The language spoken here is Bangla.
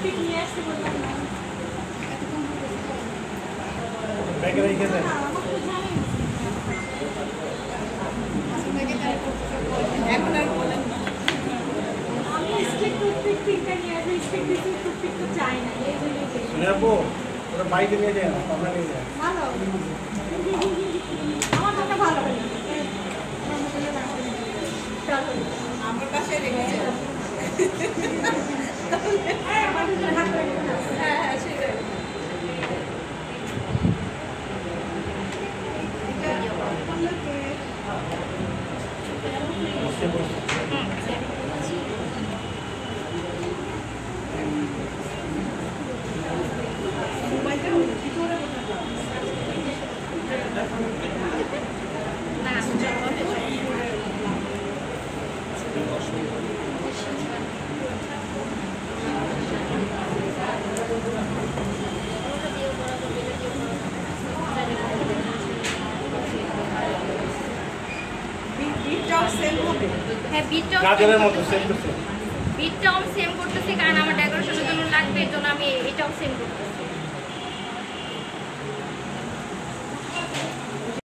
টুথপিক নিয়ে আসতে বললাম না ব্যাগে রেখে দেন এখন আর বলেন না আমি স্টিক টুথপিক তিনটা নিয়ে আসি স্টিক টুথপিক তো চাই না এই জন্য শুনে আপু ওরা বাইকে নিয়ে যায় না আমরা নিয়ে যায় ভালো আমার জন্য ভালো আমার পাশে রেখেছে হ্যাঁ হ্যাঁ সেটাই গাজরের মতো সেম টু সেম বিটটাও সেম করতেছি কারণ আমার ডেকোরেশনের জন্য লাগবে এর জন্য আমি এটাও সেম করতেছি